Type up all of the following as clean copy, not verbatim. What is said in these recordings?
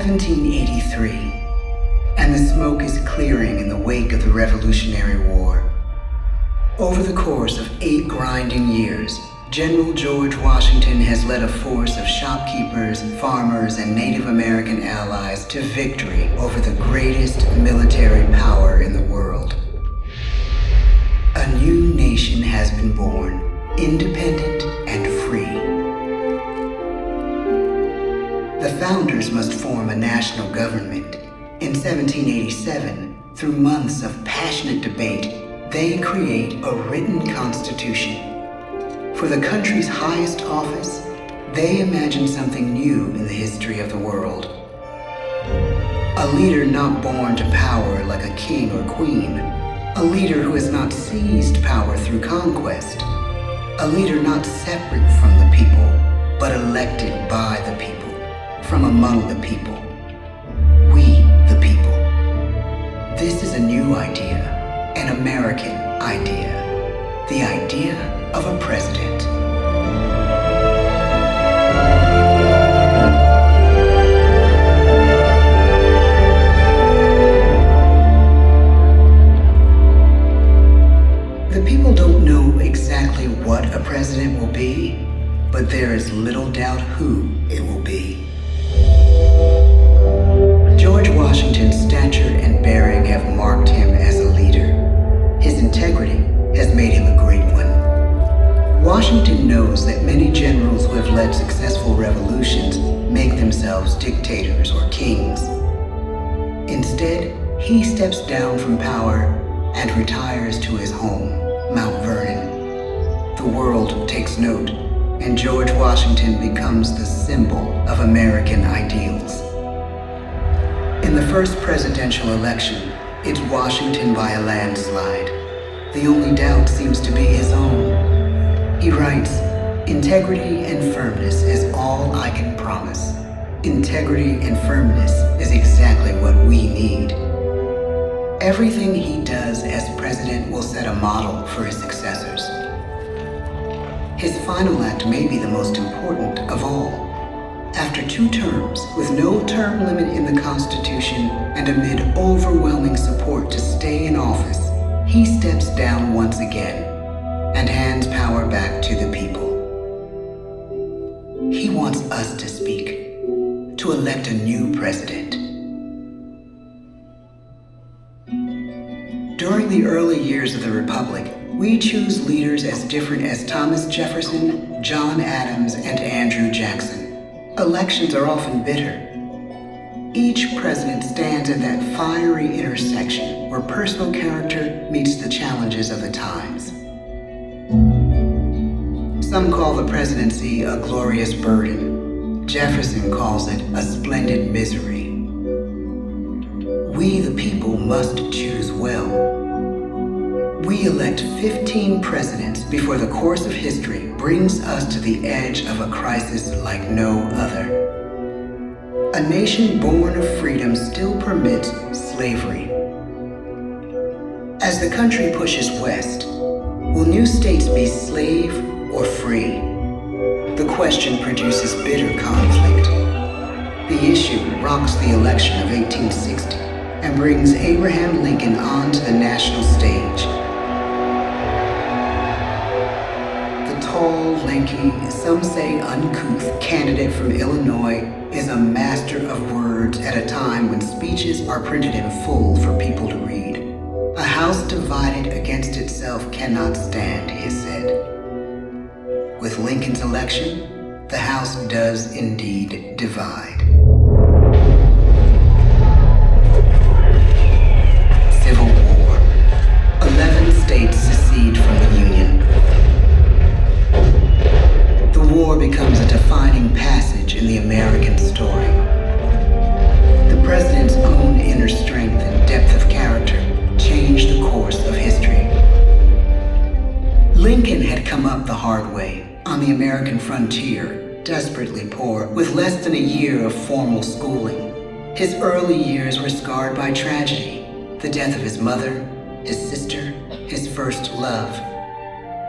1783, and the smoke is clearing in the wake of the Revolutionary War. Over the course of 8 grinding years, General George Washington has led a force of shopkeepers, farmers, and Native American allies to victory over the greatest military power in the world. A new nation has been born, independent and free. The founders must form a national government. In 1787, through months of passionate debate, they create a written constitution. For the country's highest office, they imagine something new in the history of the world. A leader not born to power like a king or queen. A leader who has not seized power through conquest. A leader not separate from the people, but elected by the people, from among the people. We, the people. This is a new idea, an American idea. The idea of a president. The people don't know exactly what a president will be, but there is little doubt who it will be. George Washington's stature and bearing have marked him as a leader. His integrity has made him a great one. Washington knows that many generals who have led successful revolutions make themselves dictators or kings. Instead, he steps down from power and retires to his home, Mount Vernon. The world takes note, and George Washington becomes the symbol of American ideals. In the first presidential election, it's Washington by a landslide. The only doubt seems to be his own. He writes, "Integrity and firmness is all I can promise. Integrity and firmness is exactly what we need." Everything he does as president will set a model for his successors. His final act may be the most important of all. After 2 terms, with no term limit in the Constitution and amid overwhelming support to stay in office, he steps down once again and hands power back to the people. He wants us to speak, to elect a new president. During the early years of the Republic, we choose leaders as different as Thomas Jefferson, John Adams, and Andrew Jackson. Elections are often bitter. Each president stands at that fiery intersection where personal character meets the challenges of the times. Some call the presidency a glorious burden. Jefferson calls it a splendid misery. We, the people, must choose well. We elect 15 presidents before the course of history brings us to the edge of a crisis like no other. A nation born of freedom still permits slavery. As the country pushes west, will new states be slave or free? The question produces bitter conflict. The issue rocks the election of 1860 and brings Abraham Lincoln onto the national stage. Tall, lanky, some say uncouth candidate from Illinois is a master of words at a time when speeches are printed in full for people to read. A house divided against itself cannot stand, he said. With Lincoln's election, the House does indeed divide. Civil War. 11 states secede from the Union. The war becomes a defining passage in the American story. The president's own inner strength and depth of character changed the course of history. Lincoln had come up the hard way, on the American frontier, desperately poor, with less than a year of formal schooling. His early years were scarred by tragedy, the death of his mother, his sister, his first love.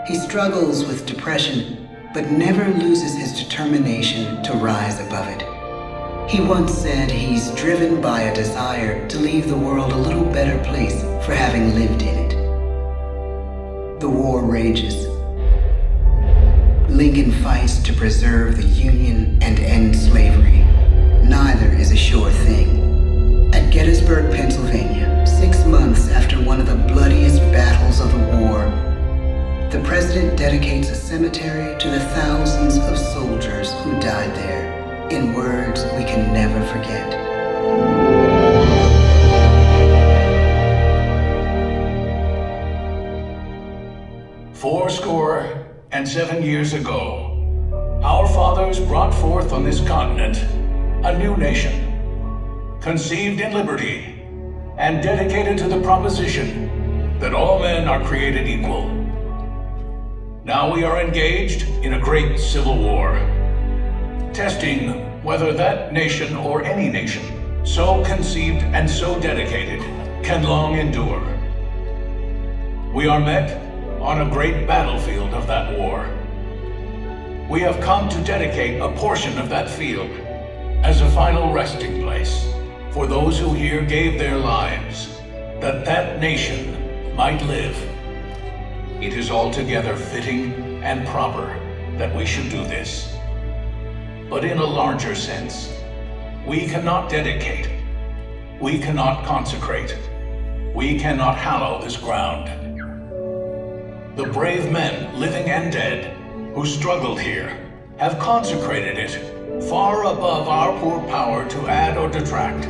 He struggles with depression, but never loses his determination to rise above it. He once said he's driven by a desire to leave the world a little better place for having lived in it. The war rages. Lincoln fights to preserve the Union and end slavery. Neither is a sure thing. At Gettysburg, Pennsylvania, 6 months after one of the bloodiest battles of the war, the president dedicates a cemetery to the thousands of soldiers who died there, in words we can never forget. Fourscore and 7 years ago, our fathers brought forth on this continent a new nation, conceived in liberty and dedicated to the proposition that all men are created equal. Now we are engaged in a great civil war, testing whether that nation or any nation so conceived and so dedicated can long endure. We are met on a great battlefield of that war. We have come to dedicate a portion of that field as a final resting place for those who here gave their lives, that that nation might live. It is altogether fitting and proper that we should do this. But in a larger sense, we cannot dedicate, we cannot consecrate, we cannot hallow this ground. The brave men, living and dead, who struggled here, have consecrated it far above our poor power to add or detract.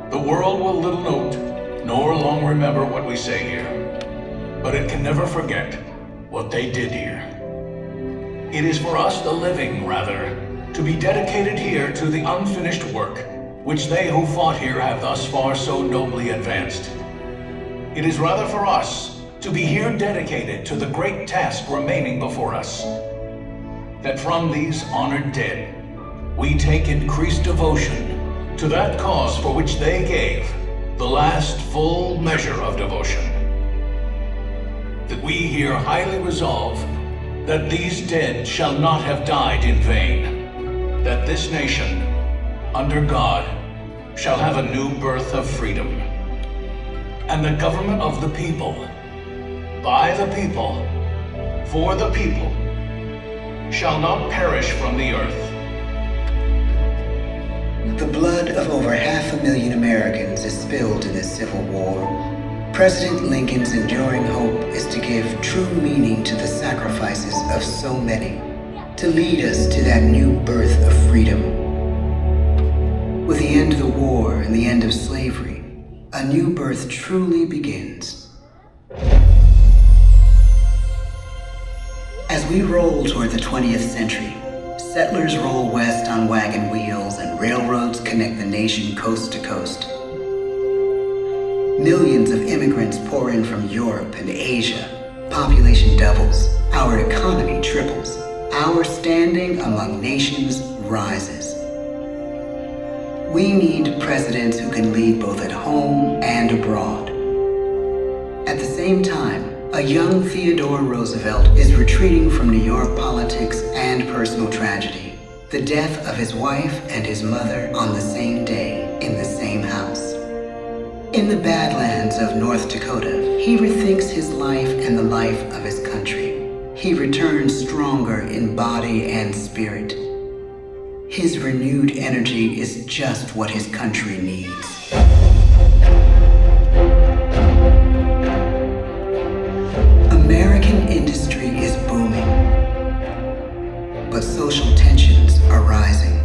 The world will little note, nor long remember what we say here, but it can never forget what they did here. It is for us, the living, rather, to be dedicated here to the unfinished work which they who fought here have thus far so nobly advanced. It is rather for us to be here dedicated to the great task remaining before us, that from these honored dead we take increased devotion to that cause for which they gave the last full measure of devotion. That we here highly resolve that these dead shall not have died in vain, that this nation, under God, shall have a new birth of freedom, and the government of the people, by the people, for the people, shall not perish from the earth. The blood of over 500,000 Americans is spilled in this Civil War. President Lincoln's enduring hope is to give true meaning to the sacrifices of so many, to lead us to that new birth of freedom. With the end of the war and the end of slavery, a new birth truly begins. As we roll toward the 20th century, settlers roll west on wagon wheels and railroads connect the nation coast to coast. Millions of immigrants pour in from Europe and Asia. Population doubles. Our economy triples. Our standing among nations rises. We need presidents who can lead both at home and abroad. At the same time, a young Theodore Roosevelt is retreating from New York politics and personal tragedy. The death of his wife and his mother on the same day in the same house. In the Badlands of North Dakota, he rethinks his life and the life of his country. He returns stronger in body and spirit. His renewed energy is just what his country needs. American industry is booming, but social tensions are rising.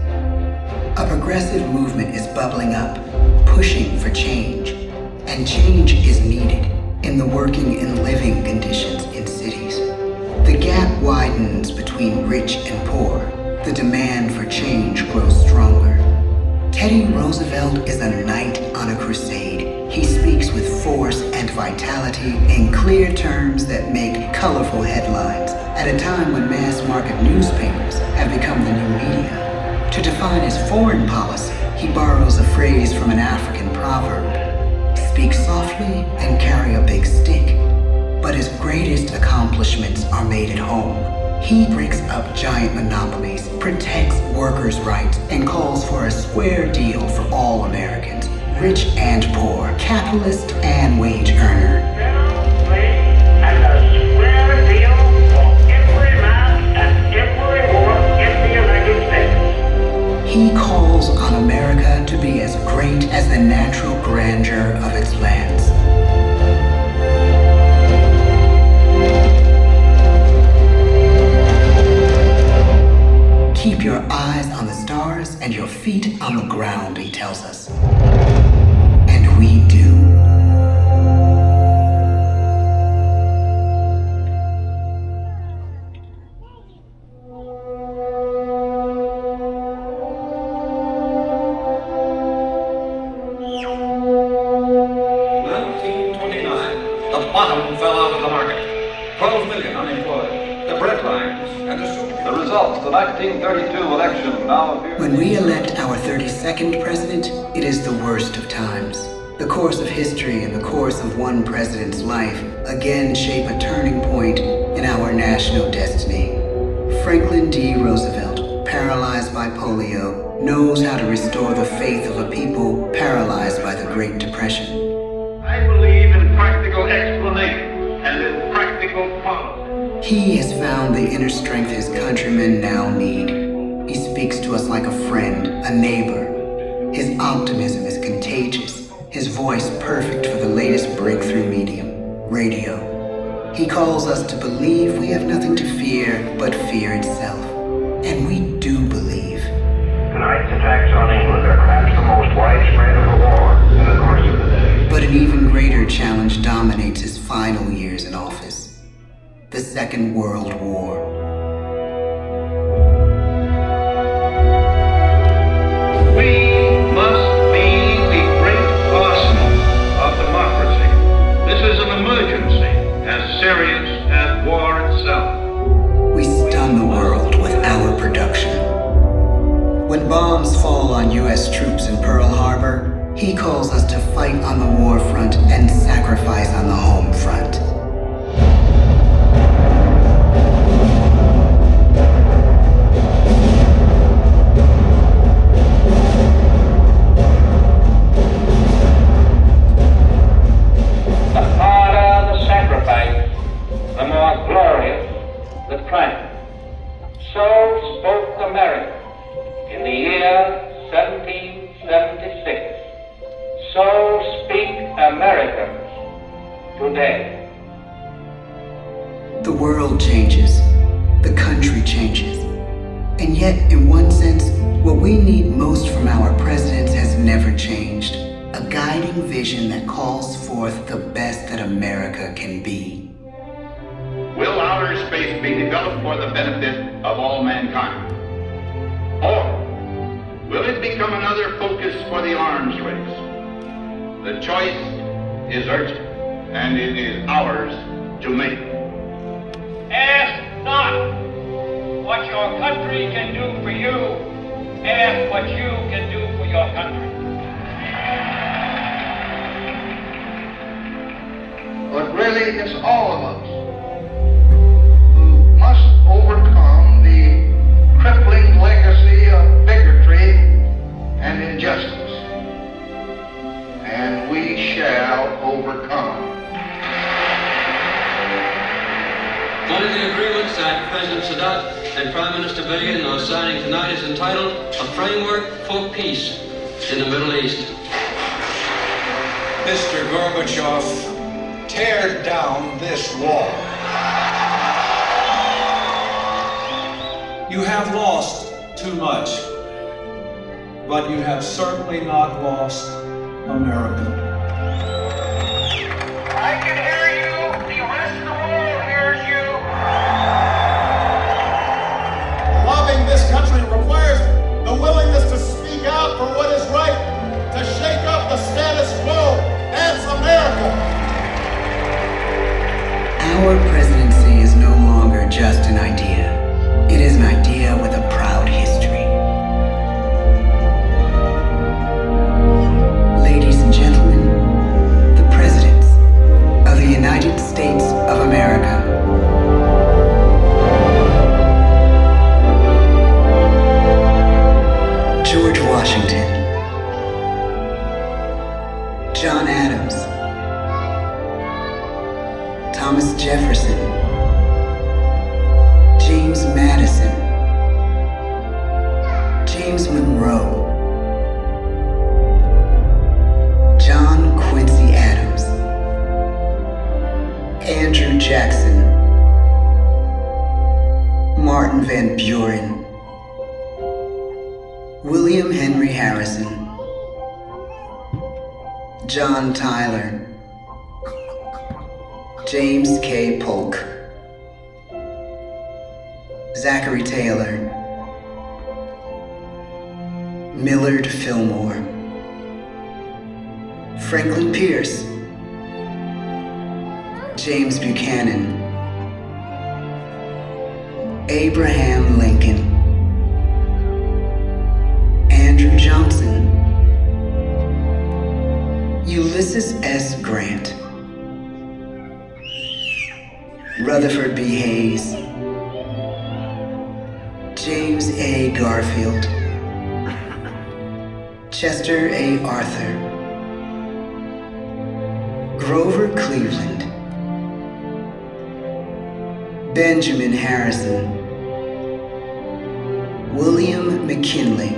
A progressive movement is bubbling up, pushing for change, and change is needed in the working and living conditions in cities. The gap widens between rich and poor. The demand for change grows stronger. Teddy Roosevelt is a knight on a crusade. He speaks with force and vitality in clear terms that make colorful headlines at a time when mass market newspapers have become the new media. To define his foreign policy, he borrows a phrase from an African proverb: speak softly and carry a big stick. But his greatest accomplishments are made at home. He breaks up giant monopolies, protects workers' rights, and calls for a square deal for all Americans, rich and poor, capitalist and wage earner. And a square deal for every man and every woman in the United States. He calls on America to be as great as the natural grandeur of its lands. Keep your eyes on the stars and your feet on the ground, he tells us. And we do. The bottom fell out of the market. 12 million unemployed. The bread lines and the soup. The results, the 1932 election now appear. When we elect our 32nd president, it is the worst of times. The course of history and the course of one president's life again shape a turning point in our national destiny. Franklin D. Roosevelt, paralyzed by polio, knows how to restore the faith of a people paralyzed by the Great Depression. I believe in practical explanation and in practical policy. He has found the inner strength his countrymen now need. He speaks to us like a friend, a neighbor. His optimism is contagious, his voice perfect for the latest breakthrough medium, radio. He calls us to believe we have nothing to fear but fear itself. And we do believe. Tonight's attacks on England are perhaps the most widespread of the war in the course of the day. But an even greater challenge dominates his final years in office. The Second World War. We must be the great arsenal of democracy. This is an emergency as serious as war itself. We stun the world with our production. When bombs fall on U.S. troops in Pearl Harbor, he calls us to fight on the war front and sacrifice on the home front. The harder the sacrifice, the more glorious the triumph. So spoke America in the year 1776. So speak Americans today. The world changes. The country changes. And yet, in one sense, what we need most from our presidents has never changed. A guiding vision that calls forth the best that America can be. Will outer space be developed for the benefit of all mankind? Or will it become another focus for the arms race? The choice is urgent, and it is ours to make. Ask not what your country can do for you. Ask what you can do for your country. But really, it's all of us who must overcome the crippling legacy of bigotry and injustice. And we shall overcome. One of the agreements that President Sadat and Prime Minister Begin are signing tonight is entitled A Framework for Peace in the Middle East. Mr. Gorbachev, tear down this wall. You have lost too much, but you have certainly not lost America. I can hear you. The rest of the world hears you. Loving this country requires the willingness to speak out for what is right, to shake up the status quo. That's America. Our presidency is no longer just an idea. It is an idea with a proud history. Ladies and gentlemen, William Henry Harrison, John Tyler, James K. Polk, Zachary Taylor, Millard Fillmore, Franklin Pierce, James Buchanan, Abraham Lincoln, Andrew Johnson, Ulysses S. Grant, Rutherford B. Hayes, James A. Garfield, Chester A. Arthur, Grover Cleveland, Benjamin Harrison, William McKinley,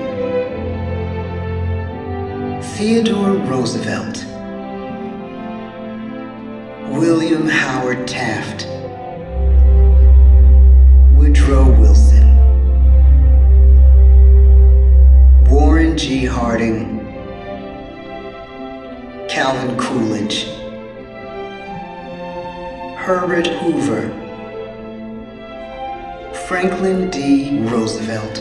Theodore Roosevelt, William Howard Taft, Woodrow Wilson, Warren G. Harding, Calvin Coolidge, Herbert Hoover, Franklin D. Roosevelt,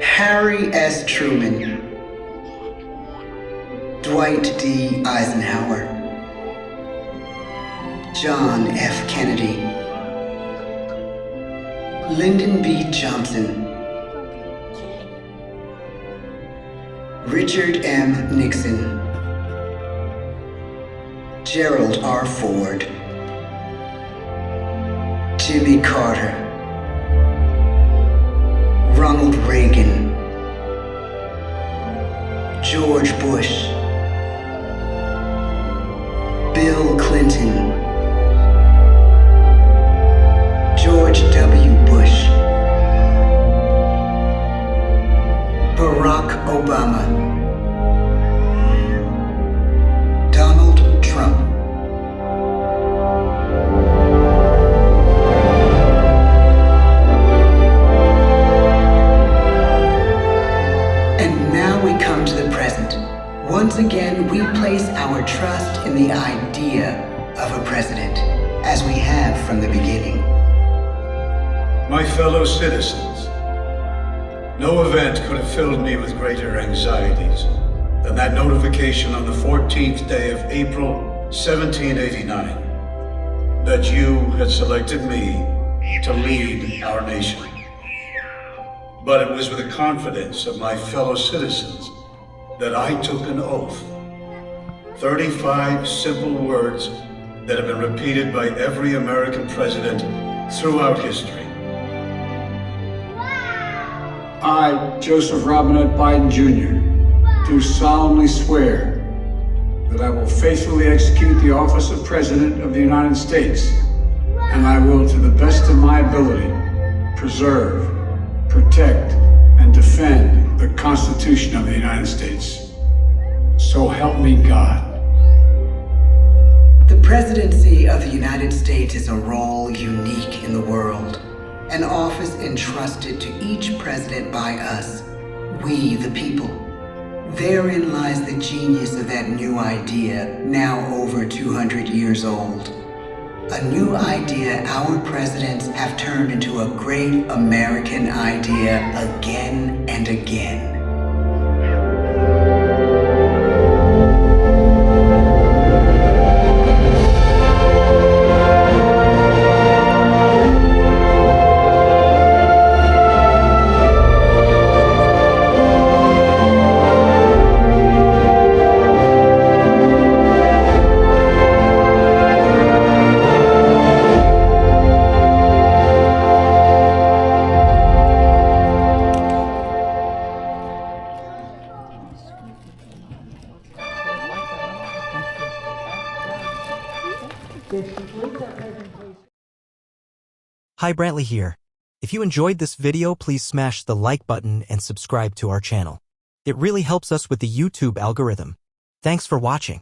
Harry S. Truman, Dwight D. Eisenhower, John F. Kennedy, Lyndon B. Johnson, Richard M. Nixon, Gerald R. Ford, Jimmy Carter, Ronald Reagan, George Bush, Bill Clinton, George W. Bush, Barack Obama, Donald Trump, and now we come to the present. Once again, we place our trust in the idea of a president, as we have from the beginning. My fellow citizens, no event could have filled me with greater anxieties than that notification on the 14th day of April, 1789, that you had selected me to lead our nation. But it was with the confidence of my fellow citizens that I took an oath. 35 simple words that have been repeated by every American president throughout history. I, Joseph Robinette Biden Jr., do solemnly swear that I will faithfully execute the office of President of the United States, and I will, to the best of my ability, preserve, protect, and defend the Constitution of the United States. So help me God. The presidency of the United States is a role unique in the world, an office entrusted to each president by us, we the people. Therein lies the genius of that new idea, now over 200 years old. A new idea our presidents have turned into a great American idea again and again. Hi, Brantley here. If you enjoyed this video, please smash the like button and subscribe to our channel. It really helps us with the YouTube algorithm. Thanks for watching.